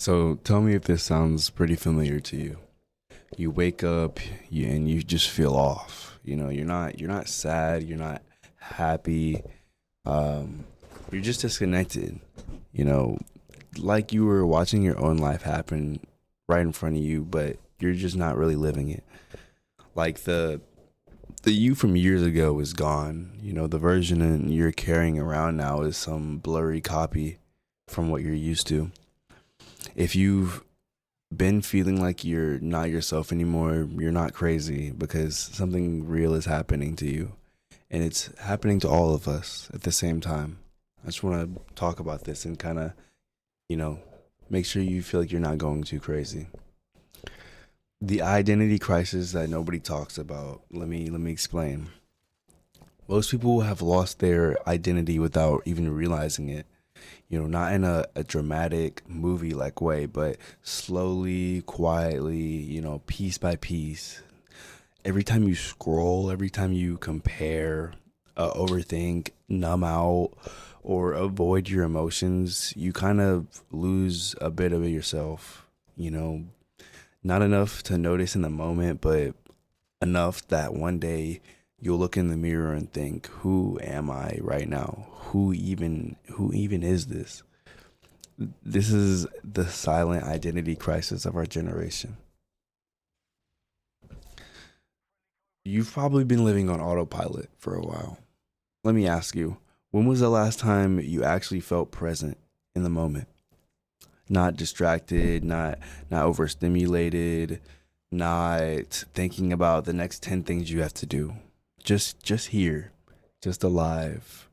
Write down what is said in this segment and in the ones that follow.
So tell me if this sounds pretty familiar to you. You wake up and you just feel off. You're not sad, you're not happy. Um you're just disconnected. You know, like you were watching your own life happen right in front of you, but you're just not really living it. Like the you from years ago is gone. The version you're carrying around now is some blurry copy from what you're used to. If you've been feeling like you're not yourself anymore, you're not crazy because something real is happening to you. And it's happening to all of us at the same time. I just want to talk about this and kind of, you know, make sure you feel like you're not going too crazy. The identity crisis that nobody talks about. Let me explain. Most people have lost their identity without even realizing it. Not in a dramatic movie like way, but slowly, quietly, piece by piece. Every time you scroll, every time you compare, overthink, numb out, or avoid your emotions, you kind of lose a bit of yourself. You know, Not enough to notice in the moment, but enough that one day you'll look in the mirror and think, "Who am I right now? Who even is this?" This is the silent identity crisis of our generation. You've probably been living on autopilot for a while. Let me ask you, when was the last time you actually felt present in the moment? Not distracted, not overstimulated, not thinking about the next 10 things you have to do. Just here, just alive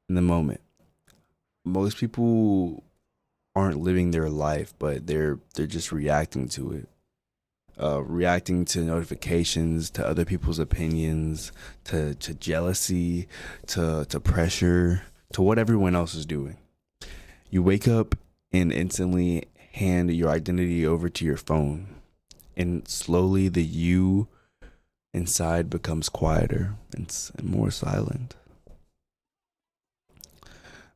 in the moment. Most people aren't living their life, but they're just reacting to it. Reacting to notifications, to other people's opinions, to jealousy, to pressure, to what everyone else is doing. You wake up and instantly hand your identity over to your phone, and slowly the you inside becomes quieter and more silent.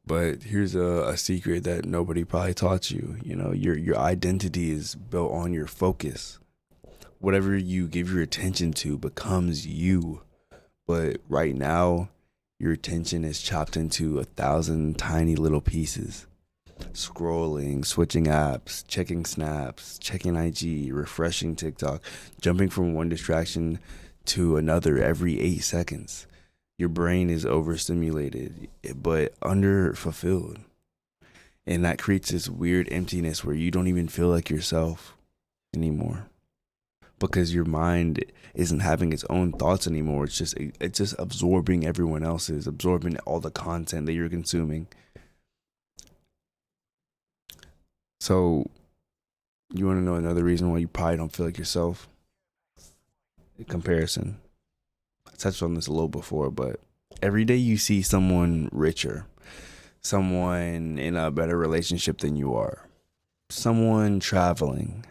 But here's a secret that nobody probably taught you. Your identity is built on your focus. Whatever you give your attention to becomes you. But right now, your attention is chopped into 1,000 tiny little pieces. Scrolling, switching apps, checking snaps, checking IG, refreshing TikTok, jumping from one distraction to another every 8 seconds. Your brain is overstimulated, but underfulfilled. And that creates this weird emptiness where you don't even feel like yourself anymore because your mind isn't having its own thoughts anymore. It's just absorbing everyone else's, absorbing all the content that you're consuming. So you want to know another reason why you probably don't feel like yourself? Comparison. I touched on this a little before, but every day you see someone richer, someone in a better relationship than you are, someone traveling,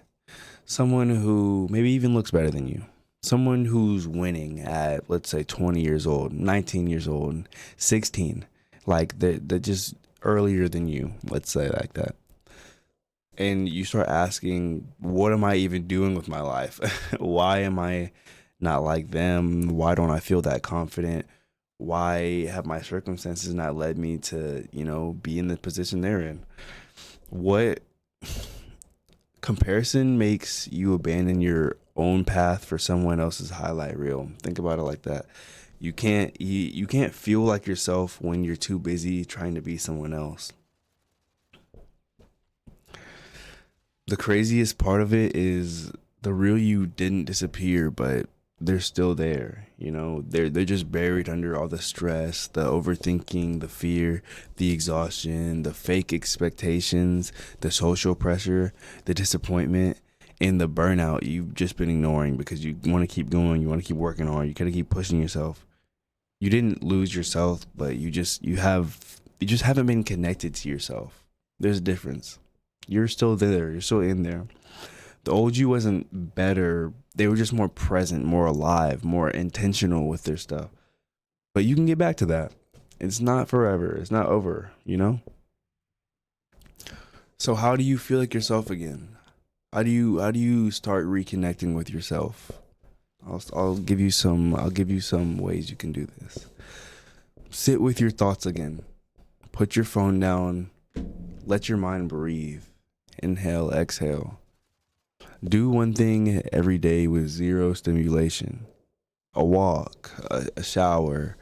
someone who maybe even looks better than you, someone who's winning at, let's say, 20 years old, 19 years old, 16, like they're just earlier than you, let's say like that. And you start asking, what am I even doing with my life? Why am I not like them? Why don't I feel that confident? Why have my circumstances not led me to, be in the position they're in? What comparison makes you abandon your own path for someone else's highlight reel? Think about it like that. You can't feel like yourself when you're too busy trying to be someone else. The craziest part of it is the real you didn't disappear, but they're still there. They're just buried under all the stress, the overthinking, the fear, the exhaustion, the fake expectations, the social pressure, the disappointment, and the burnout you've just been ignoring because you want to keep going, you want to keep working hard, you gotta keep pushing yourself. You didn't lose yourself, but you just haven't been connected to yourself. There's a difference. You're still there. You're still in there. The old you wasn't better. They were just more present, more alive, more intentional with their stuff. But you can get back to that. It's not forever. It's not over. So how do you feel like yourself again? How do you start reconnecting with yourself? I'll give you some ways you can do this. Sit with your thoughts again. Put your phone down. Let your mind breathe. Inhale, exhale. Do one thing every day with zero stimulation. A walk, a shower,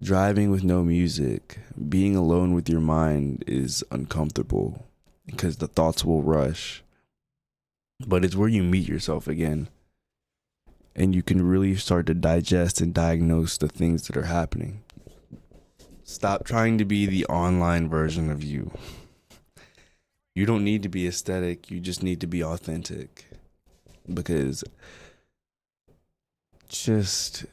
driving with no music. Being alone with your mind is uncomfortable because the thoughts will rush. But it's where you meet yourself again, and you can really start to digest and diagnose the things that are happening. Stop trying to be the online version of you. You don't need to be aesthetic, you just need to be authentic. Because just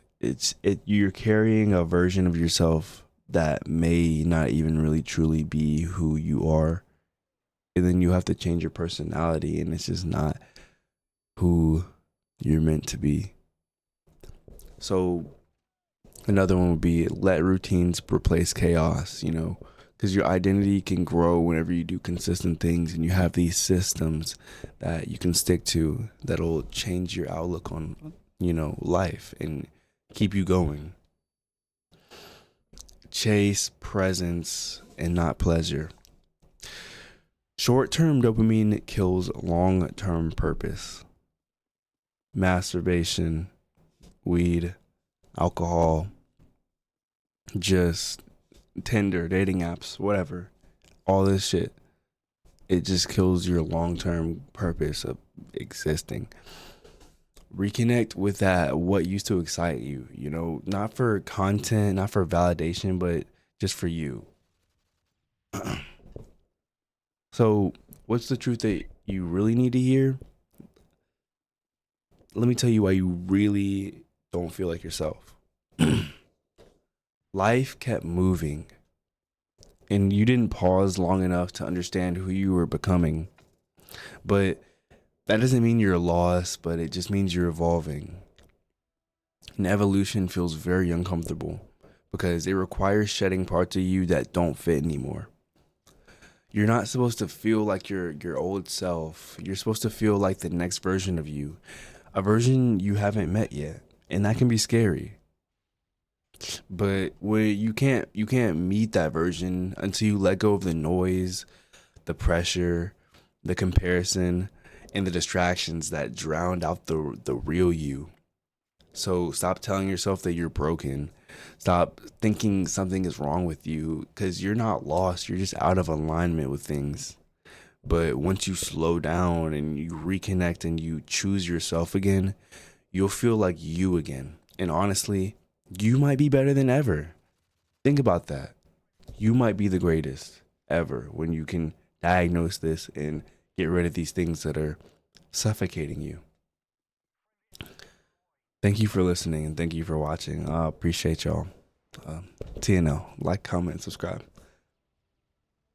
you're carrying a version of yourself that may not even really truly be who you are. And then you have to change your personality, and it's just not who you're meant to be. So another one would be let routines replace chaos, because your identity can grow whenever you do consistent things and you have these systems that you can stick to that'll change your outlook on, life and keep you going. Chase presence and not pleasure. Short term dopamine kills long term purpose. Masturbation, weed, alcohol, just Tinder, dating apps, whatever. All this shit. It just kills your long term purpose of existing. Reconnect with that, what used to excite you, not for content, not for validation, but just for you. So, what's the truth that you really need to hear? Let me tell you why you really don't feel like yourself. Life kept moving, and you didn't pause long enough to understand who you were becoming. But that doesn't mean you're lost, but it just means you're evolving. And evolution feels very uncomfortable because it requires shedding parts of you that don't fit anymore. You're not supposed to feel like your old self. You're supposed to feel like the next version of you, a version you haven't met yet, and that can be scary. But when you can't meet that version until you let go of the noise, the pressure, the comparison, and the distractions that drowned out the real you. So stop telling yourself that you're broken. Stop thinking something is wrong with you because you're not lost. You're just out of alignment with things. But once you slow down and you reconnect and you choose yourself again, you'll feel like you again. And honestly, you might be better than ever. Think about that. You might be the greatest ever when you can diagnose this and get rid of these things that are suffocating you. Thank you for listening and thank you for watching. I appreciate y'all. TNL, like, comment, subscribe.